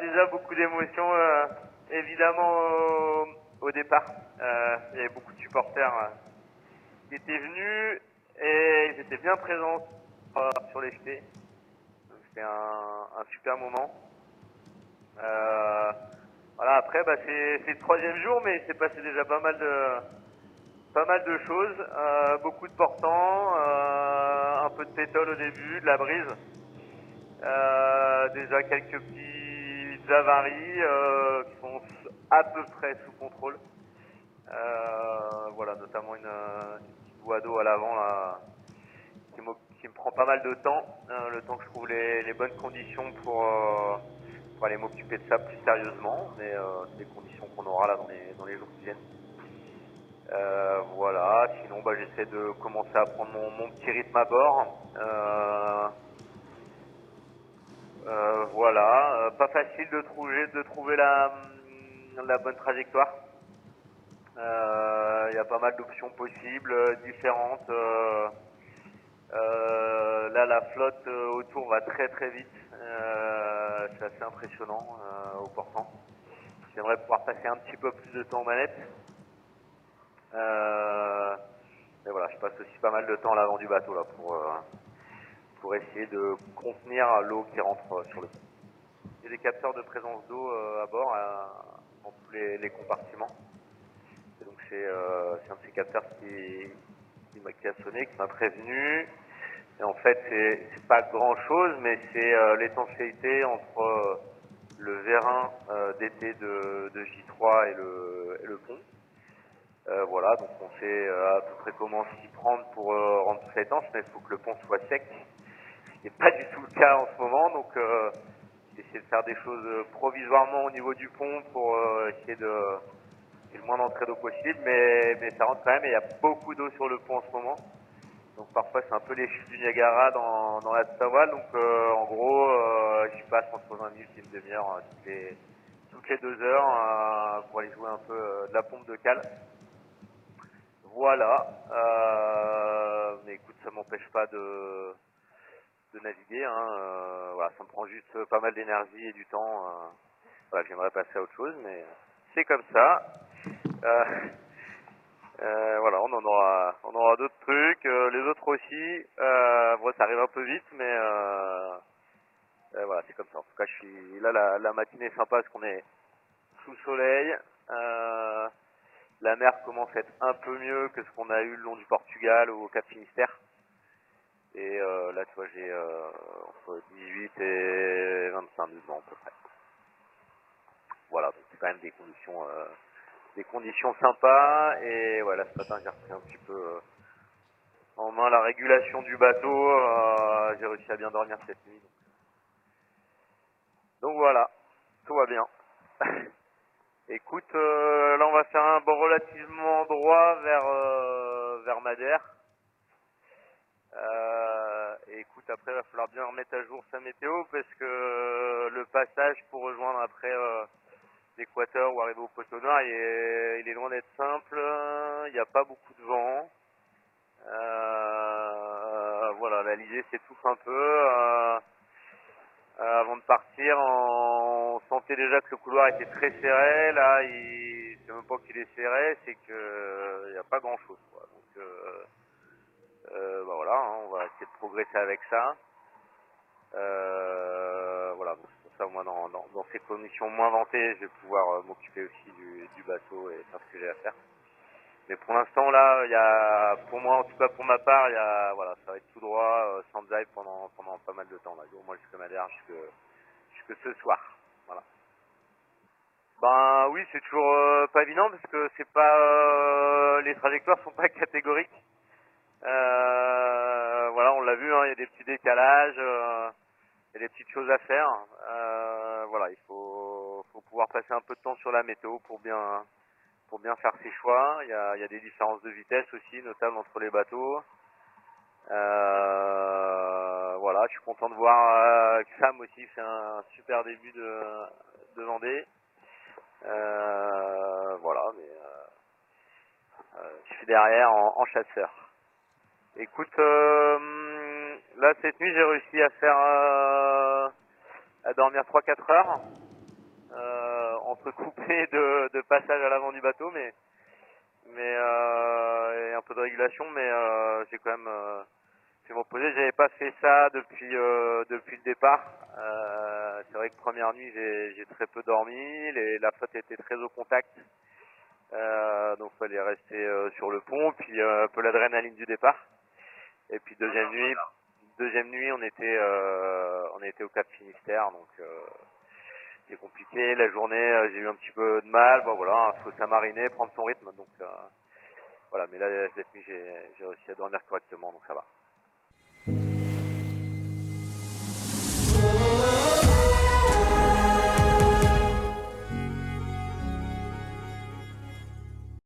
déjà beaucoup d'émotions, évidemment au départ. Il y avait beaucoup de supporters qui étaient venus et ils étaient bien présents sur les jetés. C'était un super moment. Voilà, après c'est le 3e jour, mais il s'est passé déjà pas mal de choses, beaucoup de portants, un peu de pétole au début, de la brise, déjà quelques petites avaries qui sont à peu près sous contrôle. Voilà, notamment une petite boîte d'eau à l'avant là, qui me prend pas mal de temps, le temps que je trouve les bonnes conditions pour aller m'occuper de ça plus sérieusement, mais c'est des conditions qu'on aura là dans les jours qui viennent. Voilà, sinon j'essaie de commencer à prendre mon petit rythme à bord. Voilà, pas facile de trouver la bonne trajectoire. Il y a pas mal d'options possibles, différentes. Là, la flotte autour va très très vite. C'est assez impressionnant au portant. J'aimerais pouvoir passer un petit peu plus de temps aux manettes. Mais voilà, je passe aussi pas mal de temps à l'avant du bateau là pour essayer de contenir l'eau qui rentre sur le pont. Il y a des capteurs de présence d'eau à bord dans tous les compartiments. Et donc c'est un de ces capteurs qui a sonné, qui m'a prévenu. Et en fait c'est pas grand chose, mais c'est l'étanchéité entre le vérin d'été de J3 et le pont. Voilà, donc on sait à peu près comment s'y prendre pour rendre tout ça étanche, mais il faut que le pont soit sec, ce qui n'est pas du tout le cas en ce moment, donc j'ai essayé de faire des choses provisoirement au niveau du pont pour essayer de le moins d'entrée d'eau possible, mais ça rentre quand même et il y a beaucoup d'eau sur le pont en ce moment, donc parfois c'est un peu les chutes du Niagara dans la Savoie, donc en gros j'y passe entre 20 minutes et une demi-heure toutes les 2 heures pour aller jouer un peu de la pompe de cale. Voilà, mais écoute, ça m'empêche pas de naviguer, voilà, ça me prend juste pas mal d'énergie et du temps, voilà, j'aimerais passer à autre chose, mais c'est comme ça. Voilà, on aura d'autres trucs, les autres aussi, bon, ça arrive un peu vite, mais voilà, c'est comme ça. En tout cas, je suis là, la matinée est sympa parce qu'on est sous le soleil, la mer commence à être un peu mieux que ce qu'on a eu le long du Portugal ou au Cap Finistère. Et là, tu vois, j'ai entre 18 et 25 000 vents à peu près. Voilà, donc c'est quand même des conditions sympas. Et voilà, ce matin, j'ai repris un petit peu en main la régulation du bateau. J'ai réussi à bien dormir cette nuit. Donc voilà, tout va bien. Écoute, là, on va faire un bord relativement droit vers Madère. Et écoute, après il va falloir bien remettre à jour sa météo parce que le passage pour rejoindre après l'équateur ou arriver au poteau noir il est loin d'être simple, il n'y a pas beaucoup de vent, voilà, l'Alizé s'étouffe un peu, avant de partir on sentait déjà que le couloir était très serré, là c'est même pas qu'il est serré, c'est que il n'y a pas grand chose quoi. Donc voilà, on va essayer de progresser avec ça. Voilà, donc c'est pour ça moi dans ces conditions moins ventées, je vais pouvoir m'occuper aussi du bateau et faire ce que j'ai à faire. Mais pour l'instant là, il y a, pour moi en tout cas pour ma part, il y a, voilà, ça va être tout droit, sans dive pendant pas mal de temps là, au moins jusqu'à Madère, jusque ce soir. Voilà. Ben oui, c'est toujours pas évident parce que c'est pas les trajectoires sont pas catégoriques. Voilà, on l'a vu, il y a des petits décalages, il y a des petites choses à faire. Voilà, il faut pouvoir passer un peu de temps sur la météo pour bien faire ses choix. Il y a des différences de vitesse aussi, notamment entre les bateaux. Voilà, je suis content de voir que Sam aussi fait un super début de Vendée. Voilà, mais je suis derrière en chasseur. Écoute, là cette nuit j'ai réussi à faire à dormir 3-4 heures. entrecoupé de passage à l'avant du bateau, mais et un peu de régulation, mais j'ai quand même fait mon posé. J'avais pas fait ça depuis le départ. C'est vrai que première nuit j'ai très peu dormi, la flotte était très au contact, donc fallait rester sur le pont, puis un peu l'adrénaline du départ. Et puis deuxième nuit on était au Cap Finistère, donc c'est compliqué. La journée j'ai eu un petit peu de mal, bon voilà, faut s'amariner, prendre son rythme, donc voilà, mais là cette nuit j'ai réussi à dormir correctement, donc ça va.